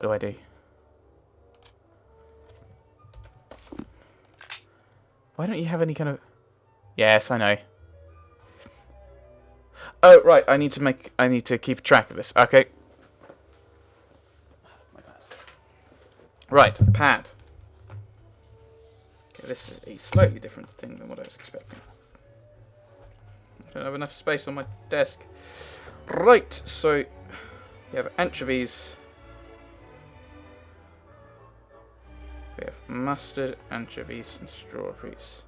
What do? Why don't you have any kind of... Yes, I know. Oh, right, I need to keep track of this. Okay. Right, pad. Okay, this is a slightly different thing than what I was expecting. I don't have enough space on my desk. Right, so you have anchovies. We have mustard, anchovies, and strawberries.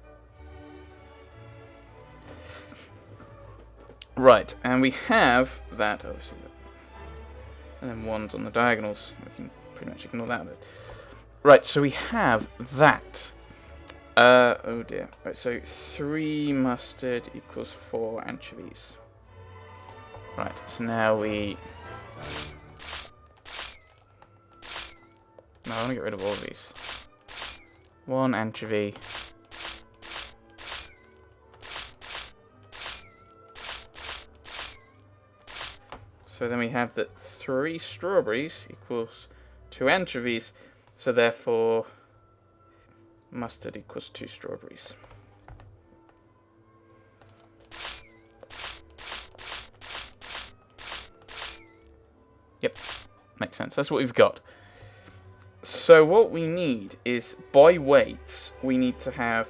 Right, and we have that. Oh, see that. And then ones on the diagonals. We can pretty much ignore that bit. Right, so we have that. Oh dear. Right, so 3 mustard equals 4 anchovies. Right, so now we... No, I want to get rid of all of these. 1 anchovy. So then we have that 3 strawberries equals 2 anchovies. So therefore, mustard equals 2 strawberries. Yep, makes sense. That's what we've got. So what we need is, by weight, we need to have...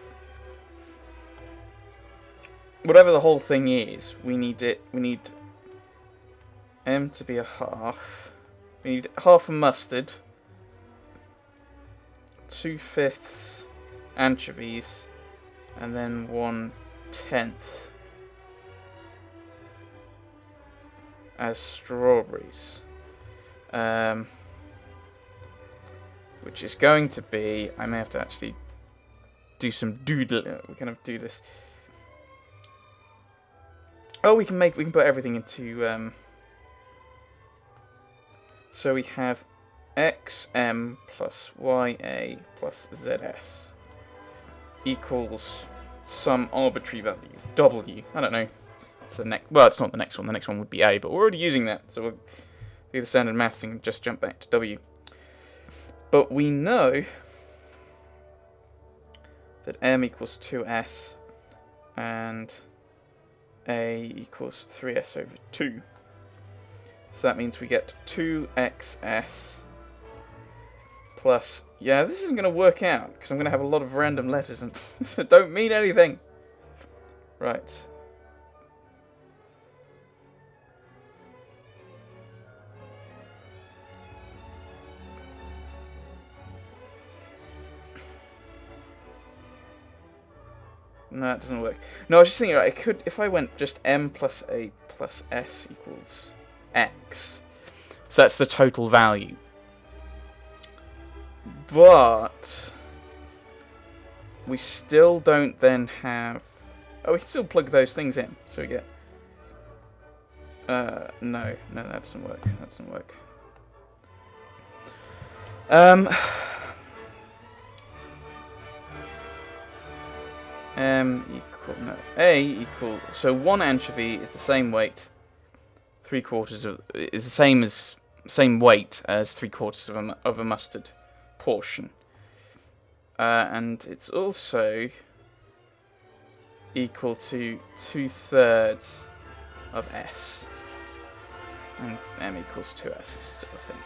Whatever the whole thing is, we need M to be a half. We need half a mustard. 2/5 anchovies, and then 1/10 as strawberries, which is going to be, I may have to actually do some doodle. We kind of do this. Oh, we can put everything into. So we have xm plus ya plus zs equals some arbitrary value, w. I don't know. It's the next. Well, it's not the next one. The next one would be a, but we're already using that, so we'll do the standard maths and just jump back to w. But we know that m equals 2s and a equals 3s over 2. So that means we get 2xs plus... Yeah, this isn't going to work out, because I'm going to have a lot of random letters and that don't mean anything. Right. No, that doesn't work. No, I was just thinking, I could, if I went just m plus a plus s equals x. So that's the total value. But we still don't then have... Oh, we can still plug those things in. So we get... no, that doesn't work. That doesn't work. A equal... So 1 anchovy is the same weight. 3/4 of... is the same weight as 3/4 of a mustard portion. And it's also equal to 2/3 of s. And m equals 2s is still a thing.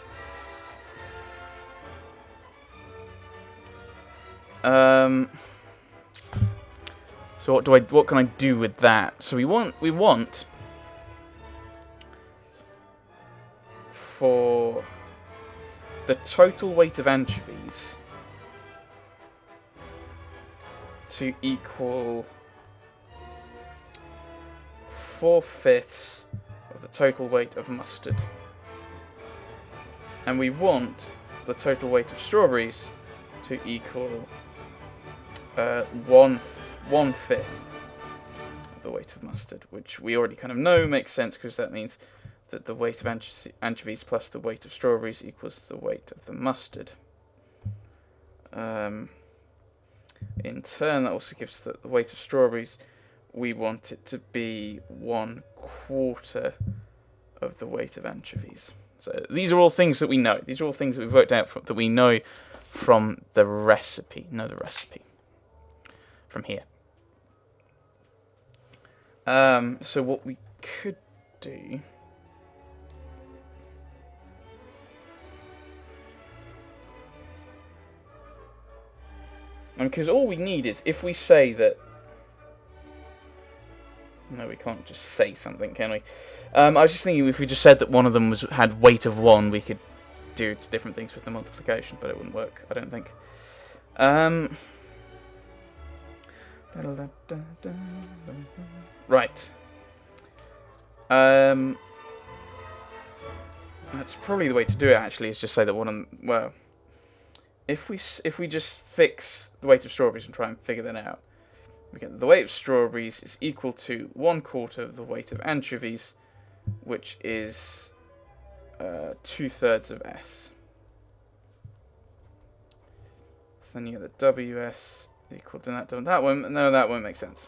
So what can I do with that? So we want for the total weight of anchovies to equal 4/5 of the total weight of mustard. And we want the total weight of strawberries to equal 1/5 of the weight of mustard, which we already kind of know makes sense, because that means that the weight of anchovies plus the weight of strawberries equals the weight of the mustard. In turn, that also gives the weight of strawberries. We want it to be 1/4 of the weight of anchovies. So these are all things that we know. These are all things that we've worked out that we know from the recipe. From here. So what we could do... because all we need is, if we say that... No, we can't just say something, can we? I was just thinking, if we just said that one of them had weight of 1, we could do different things with the multiplication, but it wouldn't work, I don't think. Right. That's probably the way to do it, actually, is just say that one of them... Well, if we just fix the weight of strawberries and try and figure that out, we get the weight of strawberries is equal to 1/4 of the weight of anchovies, which is 2/3 of S. So then you get the WS equal to that. That won't. No, that won't make sense.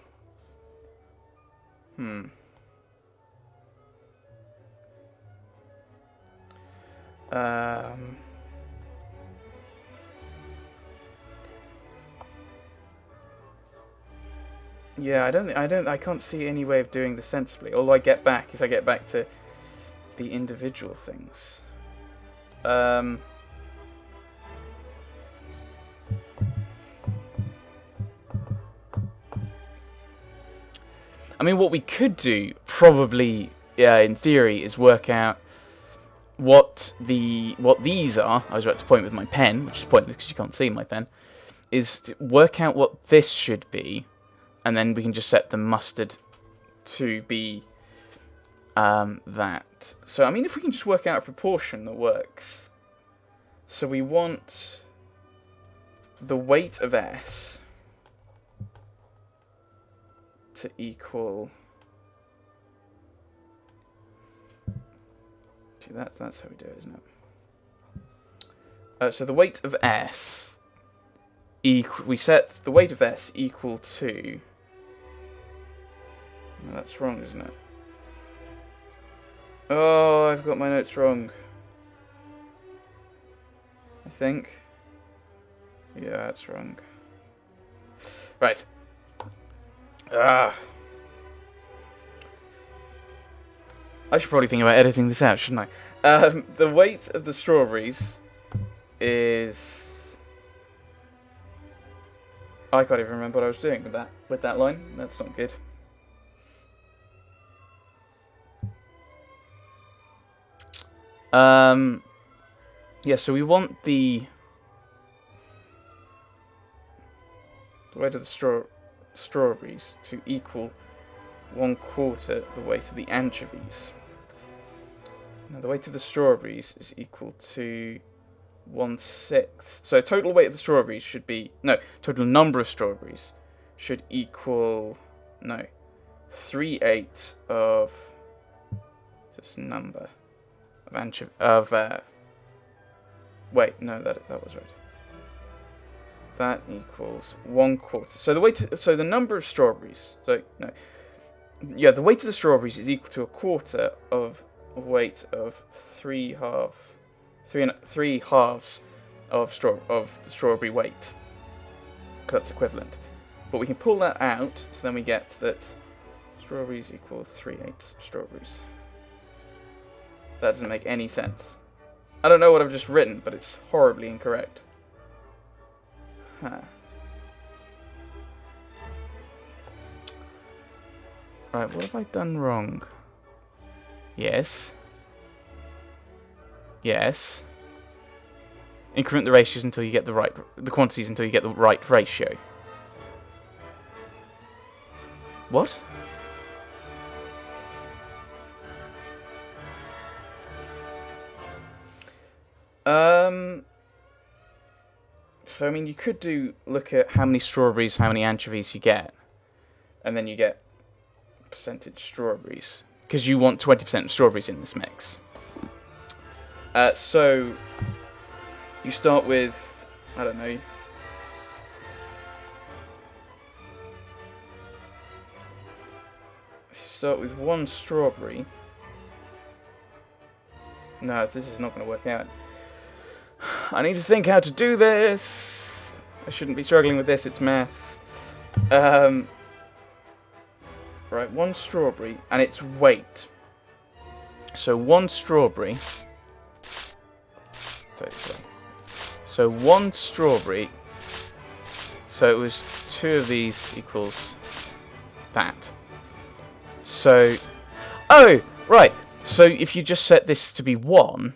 Yeah, I can't see any way of doing this sensibly. All I get back is I get back to the individual things. I mean, what we could do, probably, yeah, in theory, is work out what these are. I was about to point with my pen, which is pointless because you can't see my pen. Is to work out what this should be, and then we can just set the mustard to be that. So, I mean, if we can just work out a proportion that works. So we want the weight of S to equal... See, that's how we do it, isn't it? So the weight of S... we set the weight of S equal to... No, that's wrong, isn't it? Oh, I've got my notes wrong. I think. Yeah, that's wrong. Right. I should probably think about editing this out, shouldn't I? The weight of the strawberries is... I can't even remember what I was doing with that line. That's not good. Yeah, so we want the weight of the strawberries to equal 1/4 the weight of the anchovies. Now the weight of the strawberries is equal to 1/6. So total weight of the strawberries should be... No, total number of strawberries should equal... No. 3/8 of... This number... Wait, no, that was right. That equals 1/4. So the number of strawberries... So, no. Yeah, the weight of the strawberries is equal to 1/4 of a weight of 3 halves of the strawberry weight. Because that's equivalent. But we can pull that out, so then we get that strawberries equal 3/8 strawberries. That doesn't make any sense. I don't know what I've just written, but it's horribly incorrect. Huh. Right, what have I done wrong? Yes. Yes. Increment the ratios until you get the quantities until you get the right ratio. What? So, I mean, you could look at how many strawberries, how many anchovies you get, and then you get percentage strawberries, because you want 20% of strawberries in this mix. So, you start with, I don't know, you start with 1 strawberry. No, this is not going to work out. I need to think how to do this. I shouldn't be struggling with this. It's maths. Right, 1 strawberry, and its weight. So 1 strawberry. So 1 strawberry. So it was 2 of these equals that. So, oh, right. So if you just set this to be 1,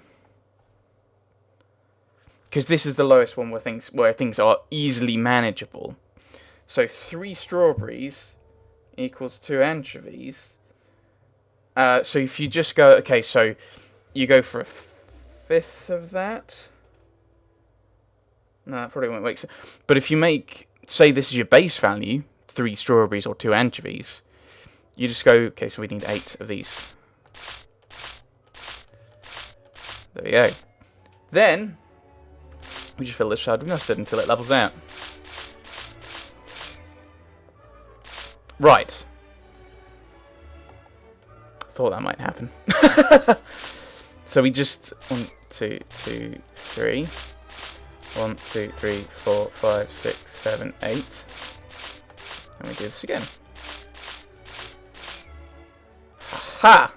because this is the lowest one where things are easily manageable. So 3 strawberries equals 2 anchovies. So if you just go, okay, so you go for a 5th of that. No, that probably won't work. But if you make, say this is your base value, 3 strawberries or 2 anchovies, you just go, okay, so we need 8 of these. There we go. Then, we just fill this shard with mustard until it levels out. Right. Thought that might happen. So we just 1, 2, 2, 3. 1, 2, 3, 4, 5, 6, 7, 8. And we do this again. Ha!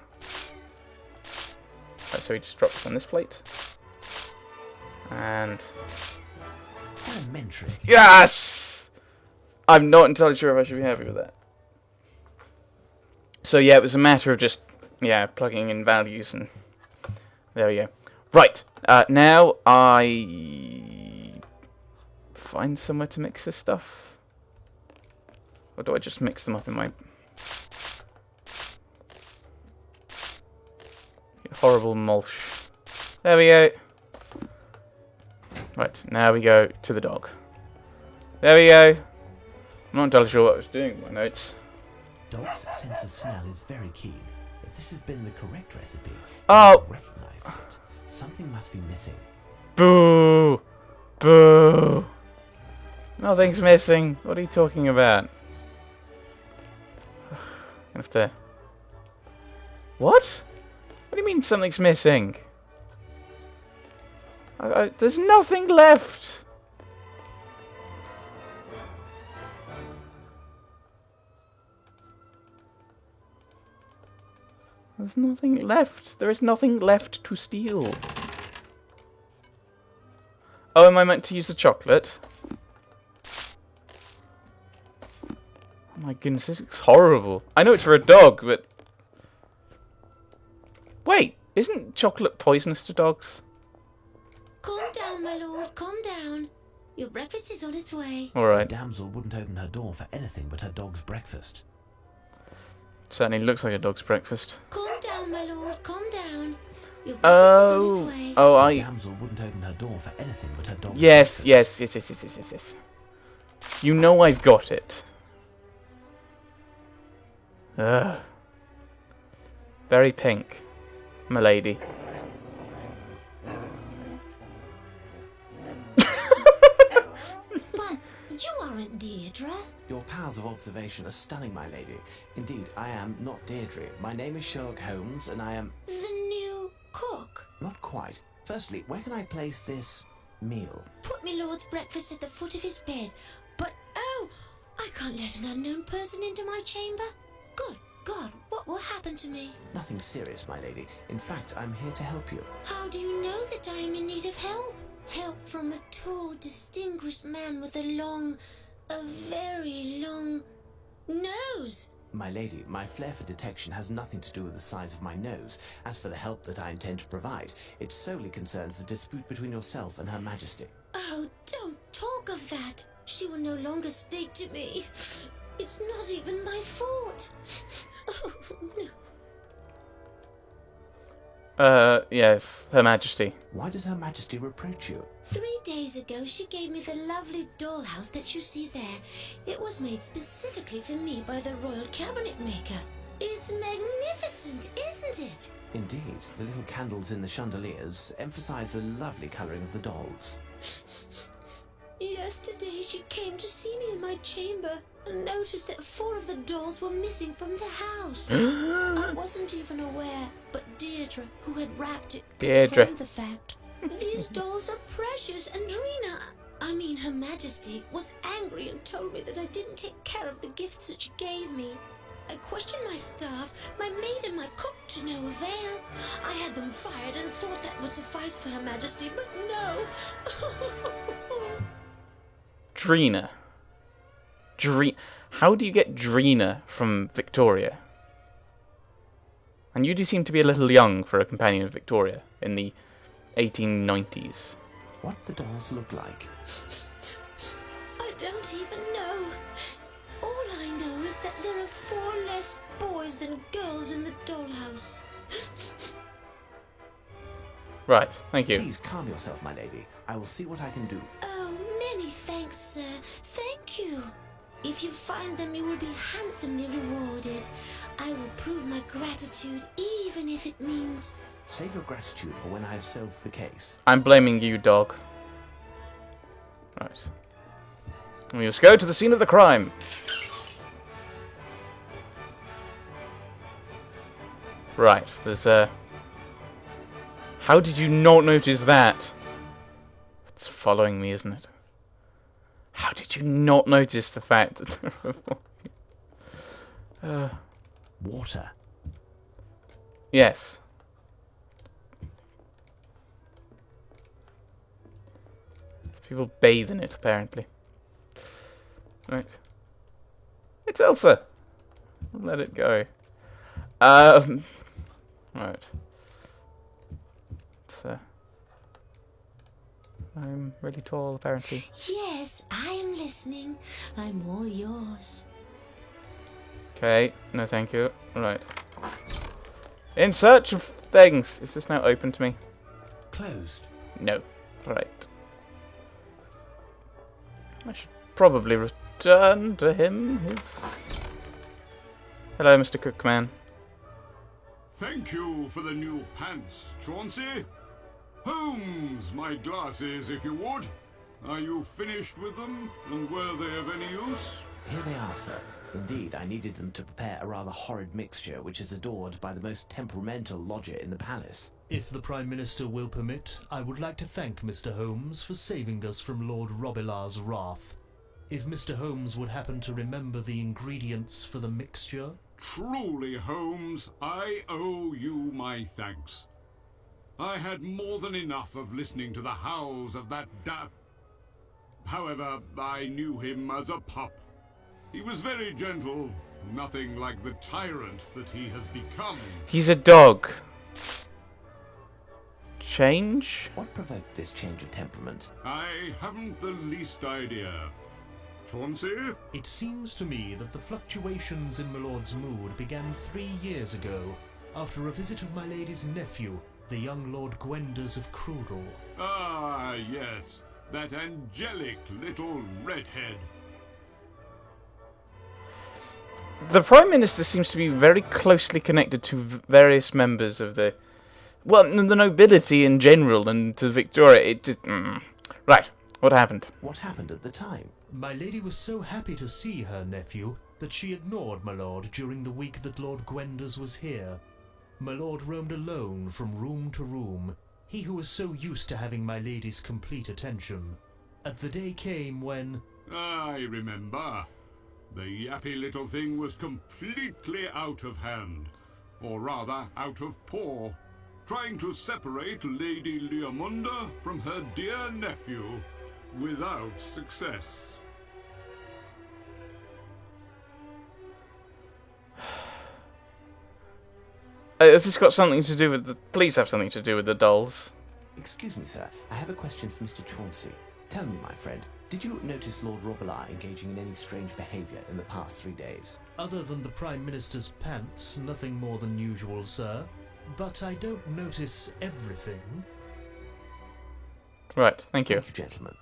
Right, so we just drop this on this plate. And... elementary. Yes! I'm not entirely sure if I should be happy with that. So yeah, it was a matter of just, yeah, plugging in values and... There we go. Right, now I... find somewhere to mix this stuff? Or do I just mix them up in my... horrible mulch. There we go. Right, now we go to the dog. There we go. I'm not entirely sure what I was doing with my notes. Dog's sense of smell is very keen. If this has been the correct recipe, Oh! recognize it. Something must be missing. Boo! Boo! Nothing's missing. What are you talking about? I have to... What? What do you mean something's missing? There's nothing left! There's nothing left. There is nothing left to steal. Oh, am I meant to use the chocolate? Oh my goodness, this looks horrible. I know it's for a dog, but... Wait, isn't chocolate poisonous to dogs? Calm down, my lord, calm down. Your breakfast is on its way. Alright. The damsel wouldn't open her door for anything but her dog's breakfast. Certainly looks like a dog's breakfast. Calm down, my lord, calm down. Your breakfast is on its way. Oh, The damsel wouldn't open her door for anything but her dog's Yes, breakfast. yes. You know I've got it. Ugh. Very pink, m'lady. But you aren't Deirdre. Your powers of observation are stunning, my lady. Indeed, I am not Deirdre. My name is Sherlock Holmes, and I am... The new cook. Not quite. Firstly, where can I place this meal? Put me lord's breakfast at the foot of his bed. But, oh, I can't let an unknown person into my chamber. Good God, what will happen to me? Nothing serious, my lady. In fact, I'm here to help you. How do you know that I am in need of help? Help from a tall, distinguished man with a very long nose. My lady, my flair for detection has nothing to do with the size of my nose. As for the help that I intend to provide, it solely concerns the dispute between yourself and Her Majesty. Oh, don't talk of that. She will no longer speak to me. It's not even my fault. Oh, no. Yes, Her Majesty. Why does Her Majesty reproach you? 3 days ago, she gave me the lovely dollhouse that you see there. It was made specifically for me by the royal cabinet maker. It's magnificent, isn't it? Indeed, the little candles in the chandeliers emphasize the lovely colouring of the dolls. Yesterday she came to see me in my chamber and noticed that 4 of the dolls were missing from the house. I wasn't even aware, but Deirdre, who had wrapped it, confirmed the fact. These dolls are precious, and Her Majesty, was angry and told me that I didn't take care of the gifts that she gave me. I questioned my staff, my maid and my cook to no avail. I had them fired and thought that would suffice for Her Majesty, but no. Drina. How do you get Drina from Victoria? And you do seem to be a little young for a companion of Victoria in the 1890s. What the dolls look like? I don't even know. All I know is that there are 4 less boys than girls in the dollhouse. Right, thank you. Please calm yourself, my lady. I will see what I can do. Oh, many thanks, sir. Thank you. If you find them, you will be handsomely rewarded. I will prove my gratitude, even if it means... Save your gratitude for when I have solved the case. I'm blaming you, dog. Right. We must go to the scene of the crime. Right, there's How did you not notice that? It's following me, isn't it? How did you not notice the fact that there were Water. Yes. People bathe in it, apparently. Right. It's Elsa. Let it go. Right. It's, I'm really tall, apparently. Yes, I am listening. I'm all yours. Okay, no thank you. Right. In search of things. Is this now open to me? Closed. No. Right. I should probably return to him his... Hello, Mr. Cookman. Thank you for the new pants, Chauncey. Holmes, my glasses, if you would. Are you finished with them, and were they of any use? Here they are, sir. Indeed, I needed them to prepare a rather horrid mixture which is adored by the most temperamental lodger in the palace. If the Prime Minister will permit, I would like to thank Mr. Holmes for saving us from Lord Robilar's wrath. If Mr. Holmes would happen to remember the ingredients for the mixture... Truly, Holmes, I owe you my thanks. I had more than enough of listening to the howls of that However, I knew him as a pup. He was very gentle, nothing like the tyrant that he has become. He's a dog. Change? What provoked this change of temperament? I haven't the least idea. Chauncey? It seems to me that the fluctuations in my lord's mood began 3 years ago, after a visit of my lady's nephew, the young Lord Gwenders of Crudel. Ah, yes, that angelic little redhead. The Prime Minister seems to be very closely connected to various members of the... Well, the nobility in general, and to Victoria, it just... Right, what happened? What happened at the time? My lady was so happy to see her nephew that she ignored my lord during the week that Lord Gwenders was here. My lord roamed alone from room to room, he who was so used to having my lady's complete attention. And the day came when... I remember. The yappy little thing was completely out of hand, or rather out of paw, trying to separate Lady Leomunda from her dear nephew, without success. Has this got something to do with the... Please have something to do with the dolls. Excuse me, sir. I have a question for Mr. Chauncey. Tell me, my friend, did you notice Lord Robilar engaging in any strange behaviour in the past 3 days? Other than the Prime Minister's pants, nothing more than usual, sir. But I don't notice everything. Right, thank you. Thank you, gentlemen.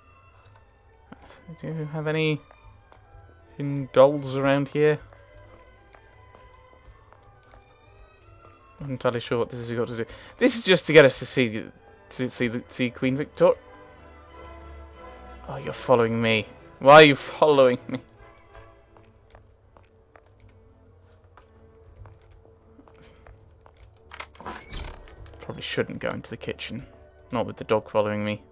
Do you have any dolls around here? I'm not entirely sure what this has got to do. This is just to get us to see Queen Victoria. Oh, you're following me. Why are you following me? Probably shouldn't go into the kitchen. Not with the dog following me.